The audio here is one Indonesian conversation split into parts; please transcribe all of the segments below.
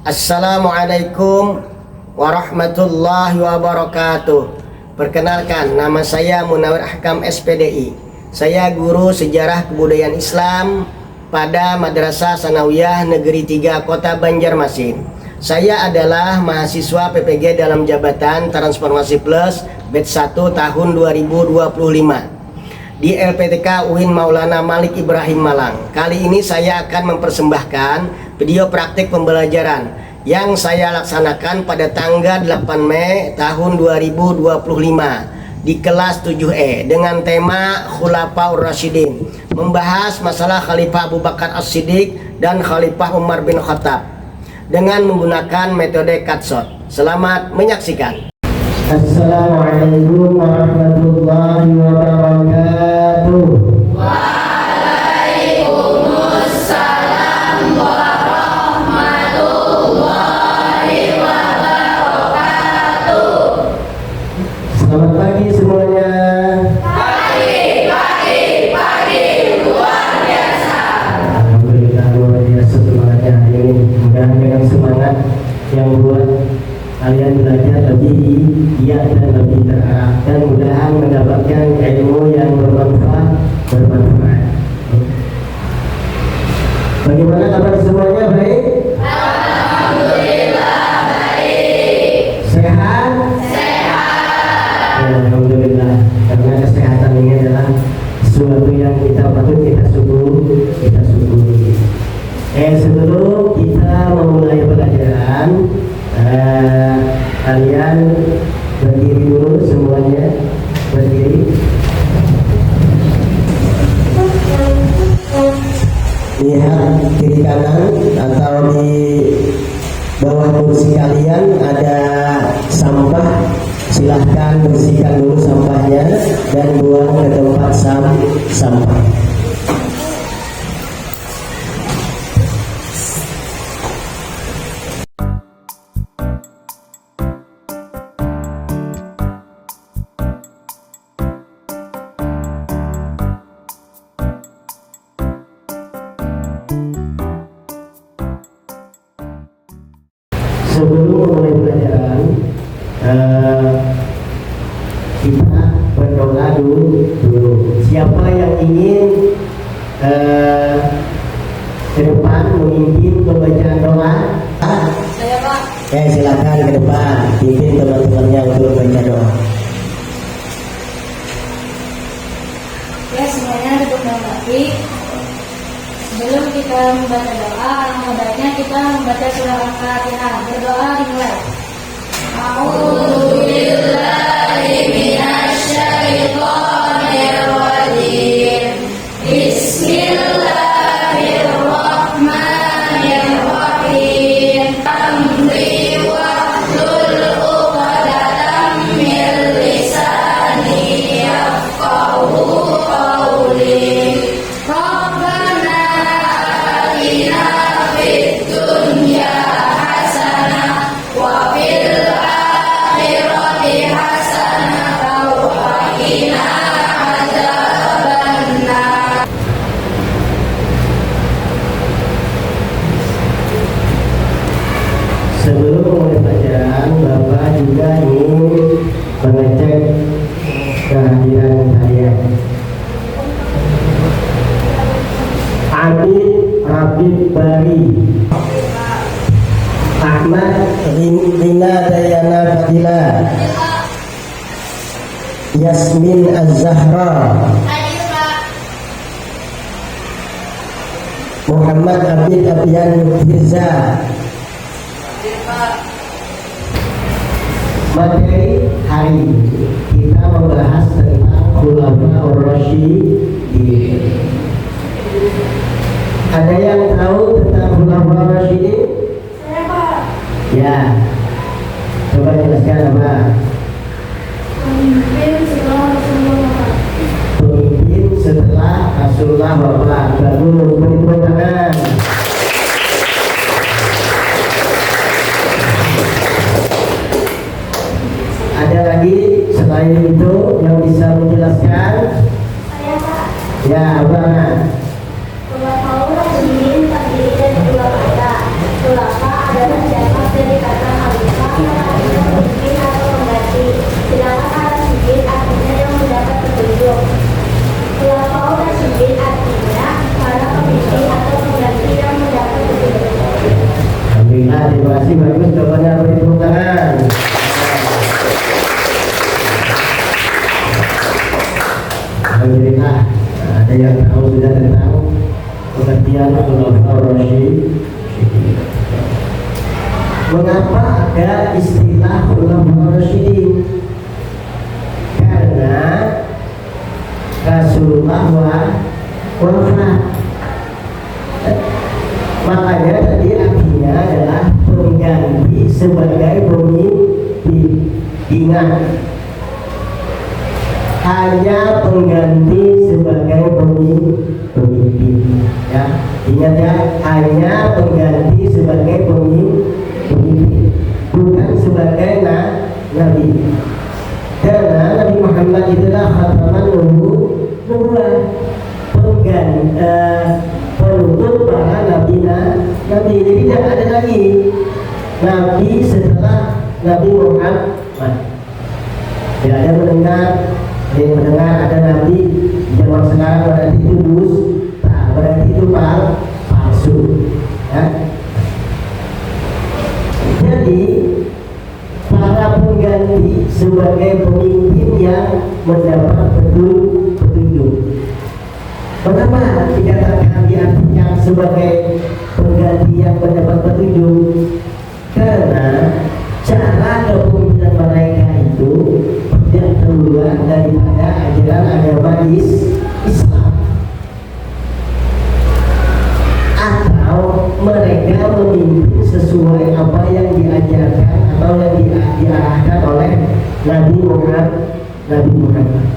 Assalamualaikum warahmatullahi wabarakatuh. Perkenalkan, nama saya Munawir Ahkam SPDI. Saya guru sejarah kebudayaan Islam pada Madrasah Sanawiyah Negeri 3 Kota Banjarmasin. Saya adalah mahasiswa PPG dalam jabatan Transformasi Plus batch 1 tahun 2025 di LPTK UIN Maulana Malik Ibrahim Malang. Kali ini saya akan mempersembahkan video praktik pembelajaran yang saya laksanakan pada tanggal 8 Mei tahun 2025 di kelas 7E dengan tema Khulafaur Rasyidin, membahas masalah Khalifah Abu Bakar As-Siddiq dan Khalifah Umar bin Khattab dengan menggunakan metode Katshot. Selamat menyaksikan. Assalamualaikum warahmatullahi wabarakatuh. Waalaikumsalam warahmatullahi wabarakatuh. Selamat pagi semuanya. Pagi luar biasa. Alhamdulillah luar biasa semuanya. Ini mudah dengan semangat yang buat kalian belajar lebih giat dan lebih terarah, dan mudahan mendapatkan ilmu yang bermanfaat. Bagaimana kabar semuanya? Baik? Alhamdulillah baik. Sehat? Alhamdulillah, karena kesehatan ini adalah sesuatu yang kita patut kita syukuri. Sebelum kita memulai pelajaran, kalian berdiri dulu semuanya, berdiri. Lihat kiri kanan atau di bawah kursi kalian ada sampah. Silahkan bersihkan dulu sampahnya dan buang ke tempat sampah. Sebelum mulai pelajaran, kita berdoa dulu. Siapa yang ingin ke depan memimpin pembacaan doa? Saya Pak. Silakan ke depan, pimpin teman-temannya untuk membaca doa. Ya, semuanya duduk dengan baik. Sebelum kita membaca doa, alangkah baiknya kita membaca surah Al-Fatihah. Berdoa dimulai. A'udzubillahi minasyaitonir rajim. Bismillahirrahmanirrahim. Amri wahlul 'uqdatam min lisani yafqahu qawli. Rabbana atina fid dunya hasanah wa fil akhirati hasanah wa qina adzabannar. Sebelum mulai pelajaran, Bapak juga ingin mengecek kehadiran kalian. Rabib Bari, Ahmad Rina Dayana Fadila, Yasmin Az-Zahra, Muhammad Abid Abian Firza. Materi hari ini kita membahas tentang Khulafaur Rasyidin. Ada yang tahu tentang Khulafaur Rasyidin? Saya Pak. Ya, coba jelaskan apa? Pemimpin setelah Rasulullah. Pemimpin setelah Rasulullah wafat. Bagus, beri tepuk tangan. Ada lagi selain itu yang bisa menjelaskan? Saya Pak. Ya, apa? Khulafaur Rasyidin terdiri dari dua kata. Khulafa adalah yang tahu sudah tentang pengertian Khulafaur Rasyidin. Mengapa ada istilah Khulafaur Rasyidin? Karena Rasulullah wafat. Makanya tadi artinya adalah pengganti sebagai pemimpin. Ingat, hanya pengganti sebagai pemimpin. Ya, ingat ya, hanya pengganti sebagai pemimpin, bukan sebagai nabi. Karena Nabi Muhammad itulah khataman nubuwah, penutup para nabi. Jadi tidak ada lagi nabi setelah Nabi Muhammad. Tidak ada mendengar ada nabi zaman sekarang berarti itu dusta, berarti itu palsu. Ya. Jadi para pengganti sebagai pemimpin yang mendapat petunjuk. Kenapa dikatakan diartikan sebagai pengganti yang mendapat petunjuk? Karena cara kepemimpinan mereka itu tidak keluar daripada ajaran agama Islam, atau mereka memimpin sesuai apa yang diajarkan atau yang diarahkan oleh Nabi Muhammad.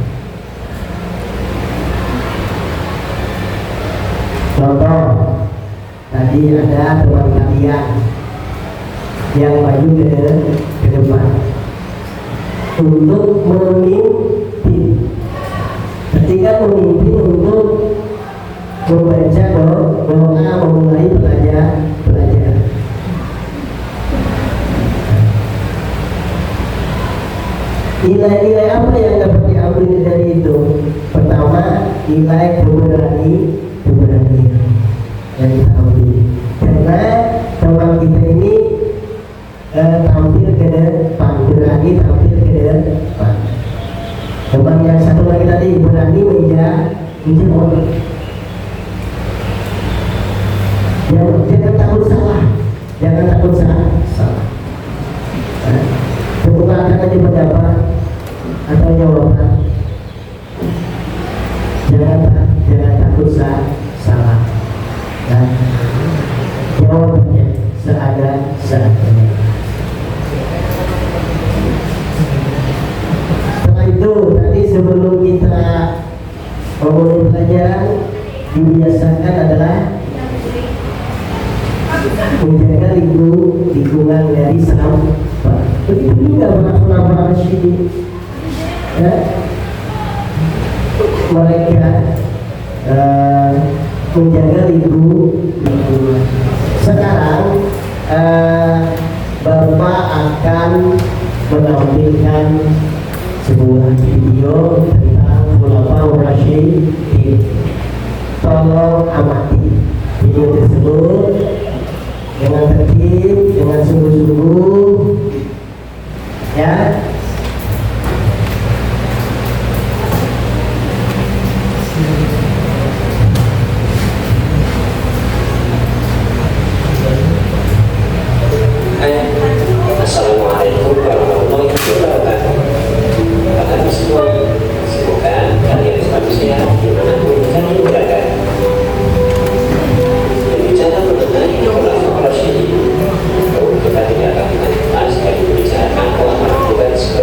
Contoh, tadi ada teman kalian yang maju ke depan untuk memimpin. Ketika memimpin untuk membaca doa memulai pelajaran. Nilai-nilai apa yang dapat diambil dari itu? Pertama, nilai keberanian yang kita ambil. Karena teman kita ini tampil ke depan, berani tampil ke depan. Teman yang satu lagi tadi berani menjawab. Jangan takut salah, salah. Kemukakan aja pendapat atau jawaban. Jangan takut salah. Dan jawabannya seadanya. Setelah itu tadi sebelum kita memulai pelajaran dibiasakan adalah menjaga lingkungan dari sampah. Begitu juga para Rasyidin. Ya, mereka menjaga lingkungan. Sekarang Bapak akan menampilkan sebuah video tentang Khulafaur Rasyidin. Tolong amati video tersebut dengan tertib, dengan sungguh-sungguh, ya. Assalamualaikum warahmatullahi wabarakatuh. Bapak semua, semoga kalian manusia dimanapun kalian berada. Berbicara mengenai Khulafaur Rasyidin, kita tidak akan sekali membicarakan Khulafaur Rasyidin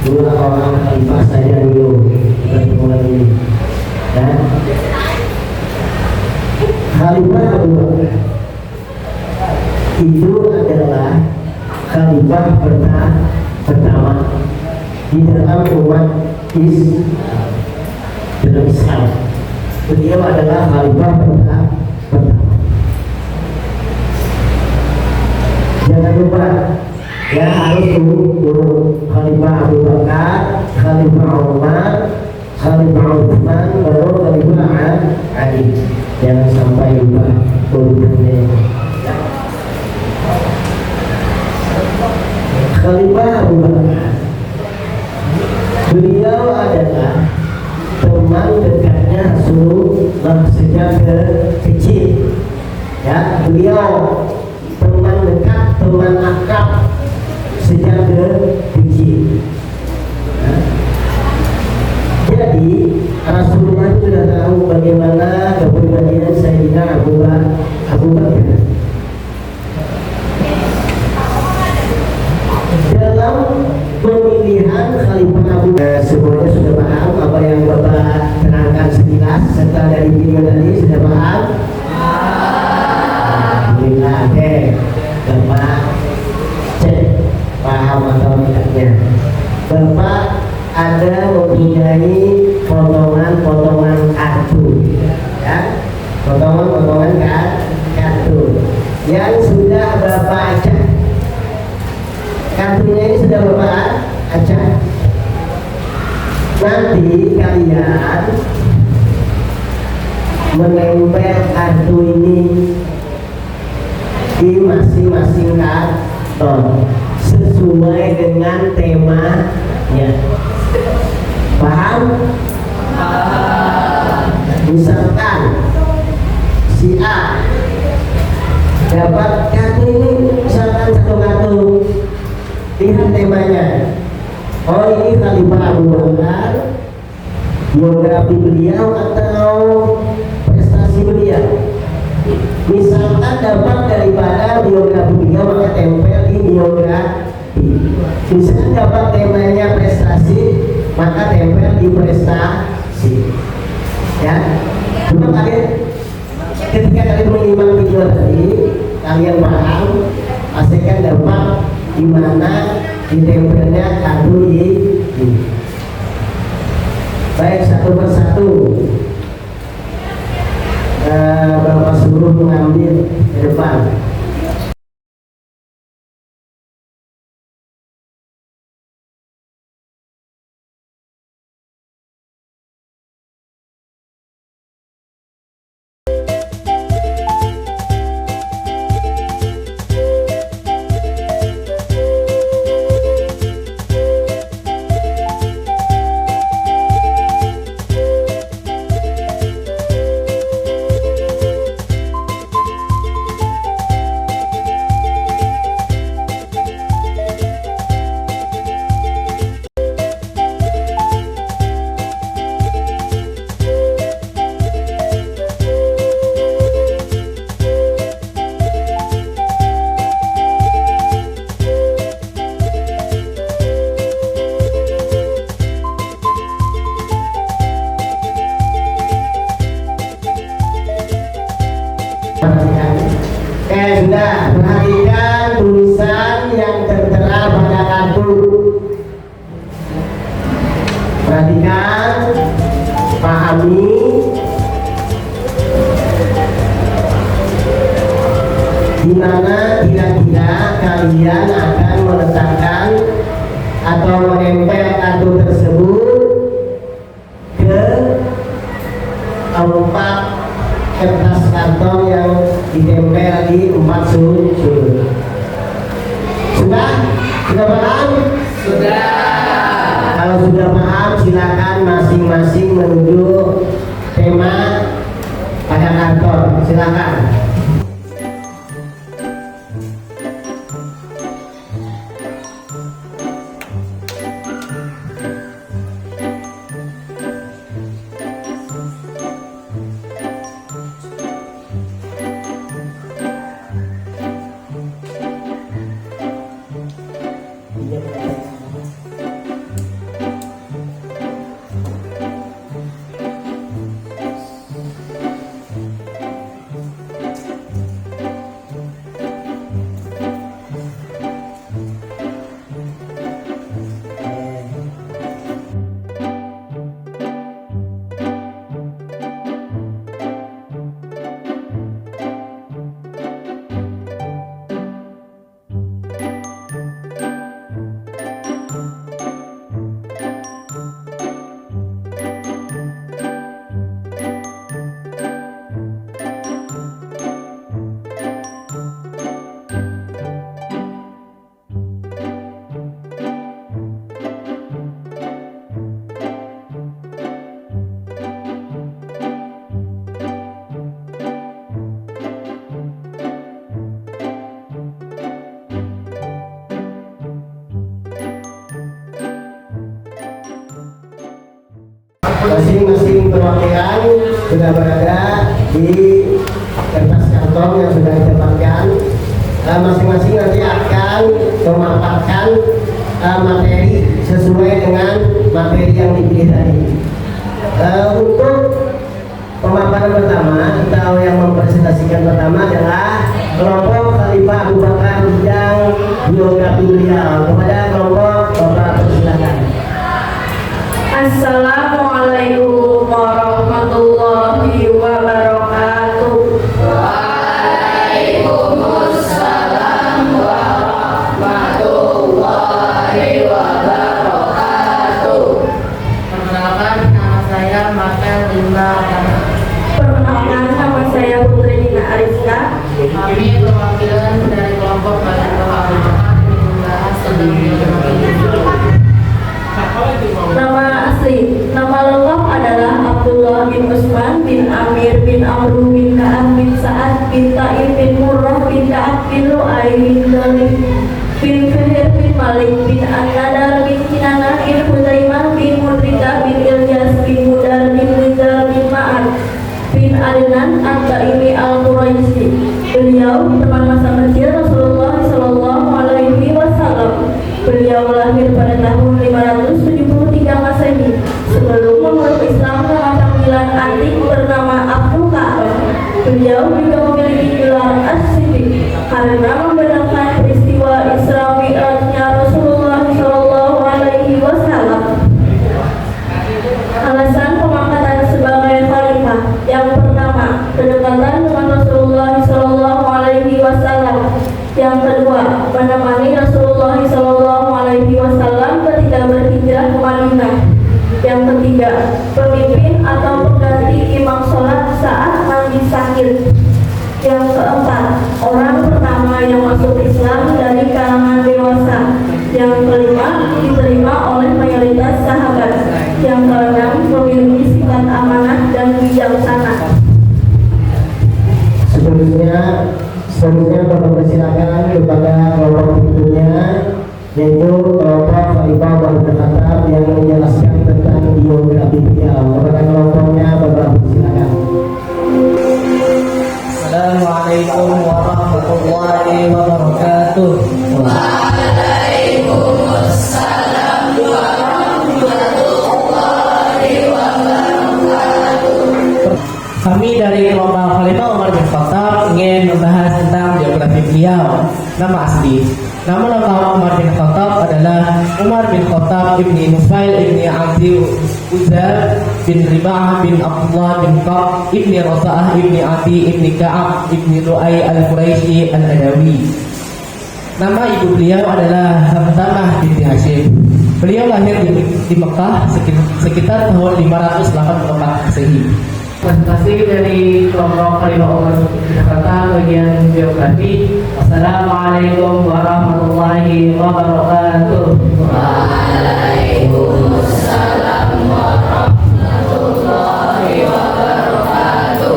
dua orang khalifah saja dulu pertemuan ini. Dan Khalifah Abu Bakar itu adalah khalifah pertama di dalam umat dalam Islam. Beliau adalah khalifah pertama. Jangan lupa ya, harus urut khalifah Abu Bakar, khalifah Umar, khalifah Utsman, baru khalifah Ali. Jangan sampai lupa urutannya. Khalifah Abu Bakar, beliau adalah teman dekatnya Rasulullah sejak kecil. Ya, beliau teman dekat, teman akrab sejak kecil. Ya. Jadi Rasulullah itu sudah tahu bagaimana kepribadian Sayyidina Abu Bakar. Dalam pemilihan Khalifah Abu Bakar, semuanya sudah paham apa yang Bapak terangkan sekilas serta dari video tadi, sudah paham? Alhamdulillah. Oke, Bapak cek paham atau tidaknya. Bapak ada mempunyai potongan-potongan kartu, ya, potongan-potongan kartu yang sudah Bapak acak. Kartunya ini sudah Bapak acak. Nanti kalian menempel kartu ini di masing-masing karton sesuai dengan temanya. Paham? Misalkan si A dapat kartu ini, misalkan satu kartu, lihat temanya. Oh, ini Khalifah Abu Bakar, biografi beliau atau prestasi beliau. Misalkan dapat daripada biografi beliau, maka tempel di biografi. Misalkan dapat temanya prestasi, maka tempel di prestasi. Ya, cuma kalian ketika kalian menyimak video tadi, kalian paham, pastikan dapat di mana ditempelnya kartu ini. Baik, satu persatu Bapak suruh mengambil ke depan. Sudah, perhatikan tulisan yang tertera pada kartu. Perhatikan, pahami. Di mana kira-kira kalian akan meletakkan atau menempel kartu tersebut ke empat kertas karton yang ditempel di 4 sudut. Sudah? Sudah paham? Sudah. Kalau sudah paham, silakan masing-masing menuju tema pada karton. Silakan. sudah berada di kertas kantong yang sudah ditempatkan. Masing-masing nanti akan memaparkan materi sesuai dengan materi yang dipilih tadi. Untuk pemaparan pertama atau yang mempresentasikan pertama adalah kelompok Khalifah Abu Bakar bidang biografi beliau. Kepada kelompok Bapak persilakan. Assalamualaikum warahmatullahi wabarakatuh. Waalaikumsalam warahmatullahi wabarakatuh. Perkenalkan, nama saya Makel Linda. Perkenalkan, nama saya Putri Nina Ariska. Kami perwakilan dari kelompok Khalifah Abu Bakar yang membahas tentang biografi. Nama asli, nama lengkap adalah Abdullah bin Usman bin Amir bin Amru bin Ka'ab bin Sa'ad bin Ta'ib bin Murrah bin Ka'ab bin Lu'ay bin Dalib bin Fihir bin Malik bin An-Nadar bin Kinanah bin Huzaimah bin Mudrika bin Ilyas bin Mudar bin Rizal bin Ma'ad bin Adnan At-Taimi Al-Quraisy. Beliau teman masa kecil Rasulullah Sallallahu Alaihi Wasallam. Beliau lahir pada tahun 573 Masehi sebelum memeluk Islam dengan panggilan antik bernama Abu Ka'bah. Beliau juga memiliki gelar As-Siddiq karena membenarkan peristiwa Isra Mi'rajnya Rasulullah Sallallahu Alaihi Wasallam. Alasan pengangkatan sebagai khalifah: yang pertama, kedekatan dengan Rasulullah Sallallahu Alaihi Wasallam. Yang kedua, menemani Rasulullah Sallallahu Alaihi Wasallam ketika berhijrah ke Madinah. Yang ketiga, pemimpin atau pengganti imam sholat saat mandi sakit. Yang keempat, orang pertama yang masuk Islam dari kalangan dewasa. Yang kelima, diterima oleh mayoritas sahabat. Yang keenam, memiliki sifat amanah dan bijaksana. Selanjutnya Bapak persilakan kepada kelompok berikutnya, yaitu kelompok Khalifah Umar bin Khattab yang menjelaskan tentang biografi beliau. Kepada kelompoknya Bapak persilakan. Assalamualaikum warahmatullahi wabarakatuh. Waalaikumsalam warahmatullahi wabarakatuh. Kami dari kelompok Khalifah Umar bin Khattab ingin membahas tentang biografi beliau. Nama asli, nama lengkap Umar bin Khattab adalah Umar bin Khattab ibni Nufail ibni Abdi Uzar bin Riba'ah bin Abdullah bin Ka'ab ibni Rasa'ah ibni Ati ibni Ka'ab ibni Lu'ay al-Quraisy al-Adawi. Nama ibu beliau adalah Hamzah binti Hashim. Beliau lahir di Mekah sekitar tahun 584 Masehi. Presentasi dari kelompok Khalifah Umar bin Khattab bagian biografi. Assalamualaikum warahmatullahi wabarakatuh. Waalaikumsalam warahmatullahi wabarakatuh.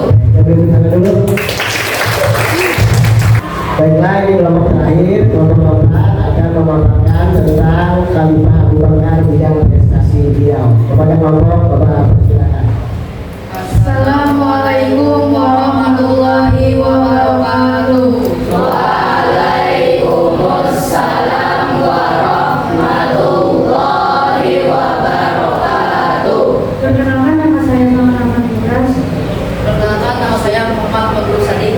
Baiklah, ini kelompok terakhir, kelompok keempat akan memaparkan tentang Khalifah Abu Bakar bidang prestasi beliau. Kepada kelompok Bapak persilakan. Assalamualaikum warahmatullahi wabarakatuh. Waalaikumsalam warahmatullahi wabarakatuh. Perkenalkan, nama saya Muhammad Muras. Perkenalkan, nama saya Muhammad Badrul Sadiq.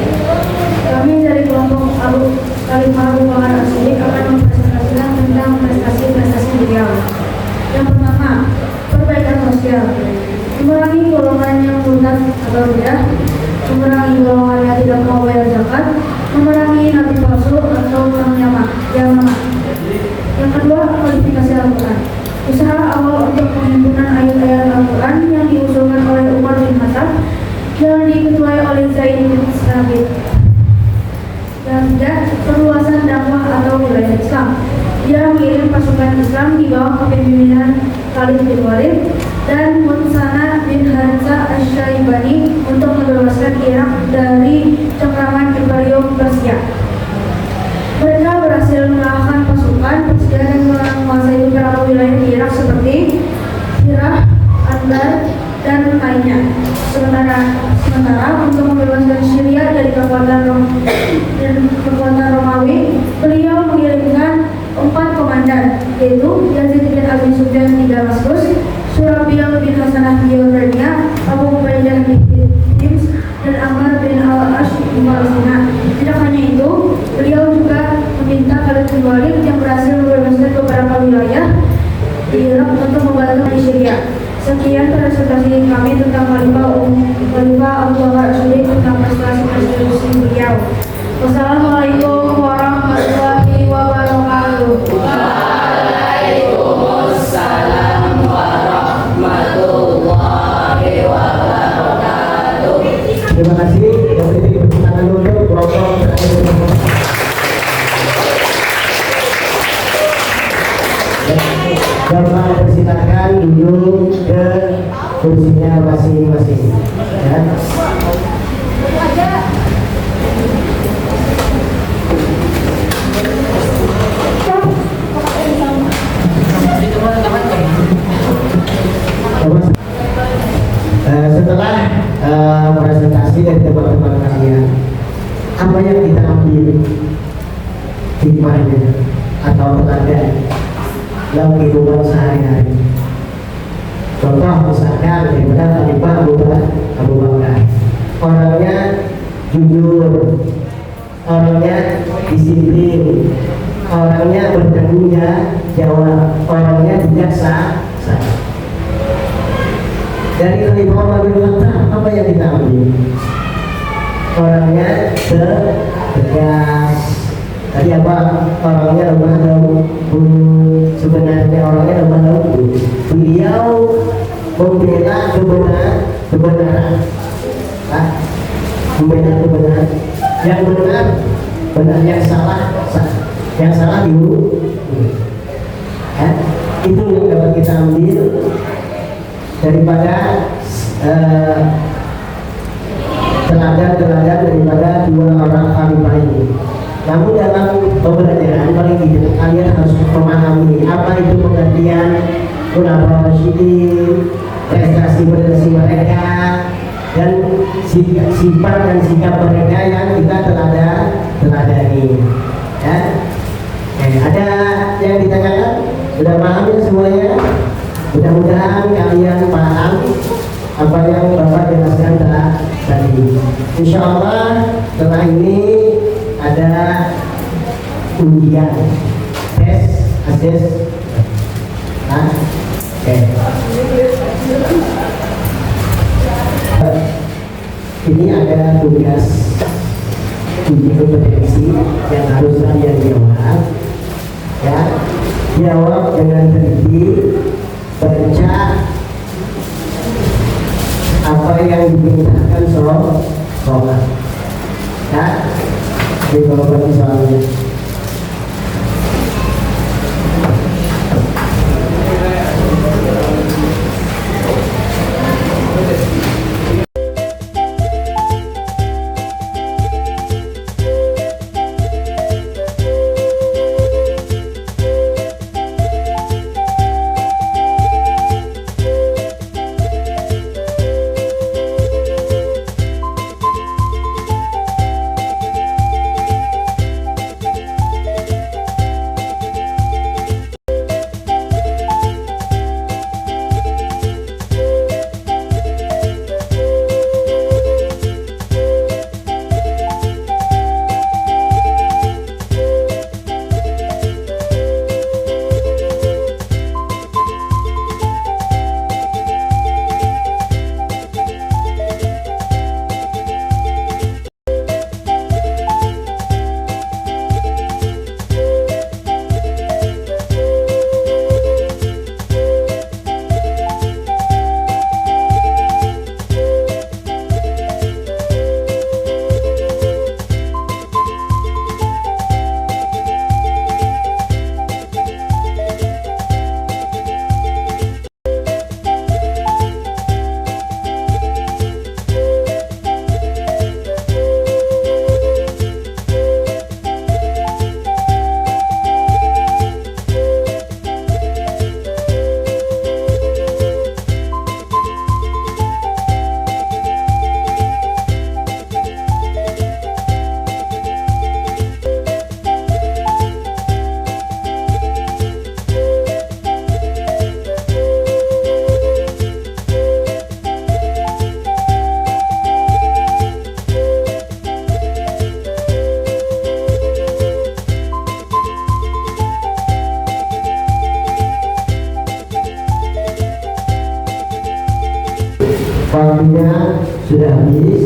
Kami dari kelompok Khalifah Abu Bakar As-Siddiq akan mempresentasikan tentang prestasi-prestasi beliau. Yang pertama, perbaikan sosial. Mengurangi golongan yang murtad atau bidah, memerangi golongan yang tidak mau bayar zakat, memerangi nabi palsu atau penyamak. Yang kedua, kualifikasi Al-Quran. Usaha awal untuk penghimpunan ayat-ayat Al-Quran yang diusulkan oleh Umar bin Khattab yang diketuai oleh Zaid bin Sabit. Yang ketiga, perluasan dakwah atau wilayah Islam. Dia mengirim pasukan Islam di bawah kepemimpinan Khalid bin Walid dan Munsana bin Harza Asy-Syaibani untuk membebaskan Irak dari cengkraman Imperium Persia. Mereka berhasil mengalahkan pasukan Persia dan menguasai beberapa wilayah di Irak seperti Hirah, Anbar, dan lainnya. Sementara yaitu Yazid bin Abi Sufyan di Damaskus, Surabiyah bin Hasanah di Yordania, Abu Ubaidah di Hims, dan Ammar bin Al-Ash di Palestina. Tidak hanya itu, beliau juga meminta Khalid bin Walid yang berhasil membebaskan beberapa wilayah di Irak untuk membantu di Syria. Sekian presentasi kami tentang Khalifah Abu Bakar As-Siddiq tentang prestasi beliau. Wassalamualaikum warahmatullahi wabarakatuh. Waalaikumsalam warahmatullahi wabarakatuh. Terima kasih. Dari tepuk tangan dulu kelompok terakhir. Bapak persilakan duduk ke kursinya masing-masing. Ya. Setelah presentasi dari teman-teman kalian, apa yang kita ambil hikmahnya atau teladan dalam kehidupan sehari-hari? Contoh misalkan daripada Khalifah Abu Bakar, orangnya jujur, orangnya disiplin, orangnya bertanggung jawab, orangnya bijaksana. Dari Khalifah Umar bin Khattab, apa yang kita ambil? Orangnya tegas. Tadi apa? Orangnya lemah lembut. Sebenarnya orangnya lemah lembut. Beliau membela kebenaran. Membela kebenaran. Yang benar, yang salah. Yang salah dulu. Itu yang dapat kita ambil daripada teladan-teladan daripada dua orang khalifah ini. Namun dalam pembelajaran paling tidak kalian harus memahami apa itu pengertian Khulafaur Rasyidin, prestasi mereka, dan sifat dan sikap mereka yang kita teladani. Ya. Ada yang ditanyakan? Sudah paham ya semuanya? Mudah-mudahan kalian paham apa yang Bapak jelaskan tadi. Insya Allah setelah ini ada ujian tes ini ada tugas uji kompetensi yang harus kalian jawab, ya, jawab dengan teliti, baca apa yang diperintahkan sholat, ya. Di bawah soalnya. Waktunya sudah habis.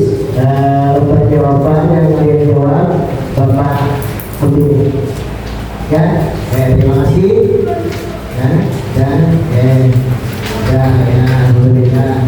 Jawaban yang kalian jawab Bapak Pemimpin. Ya, terima kasih. Alhamdulillah.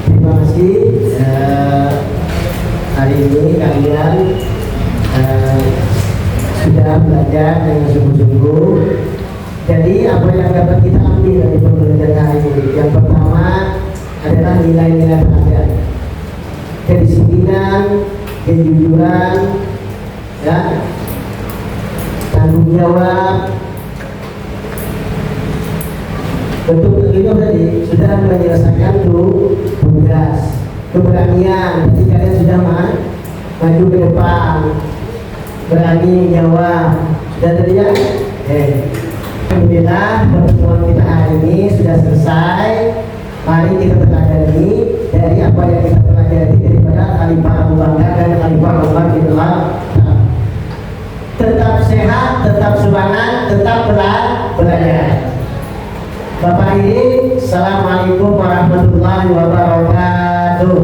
Terima kasih. Hari ini kalian sudah belajar dengan sungguh-sungguh. Jadi apa yang dapat kita ambil dari pembelajaran hari ini? Yang pertama adalah nilai-nilai teladan, kedisiplinan, kejujuran, ya, tanggung jawab. Bentuk itu tadi sudah menyelesaikan tugas, keberanian. Jadi kalian sudah maju ke depan, berani menjawab. Sudah tadi ya. Alhamdulillah pertemuan kita hari ini sudah selesai. Mari kita pelajari dari apa yang kita pelajari daripada Khalifah Abu Bakar dan Khalifah Umar bin Khattab. Tetap sehat, tetap semangat, tetap belajar. Bapak ini, Assalamualaikum warahmatullahi wabarakatuh.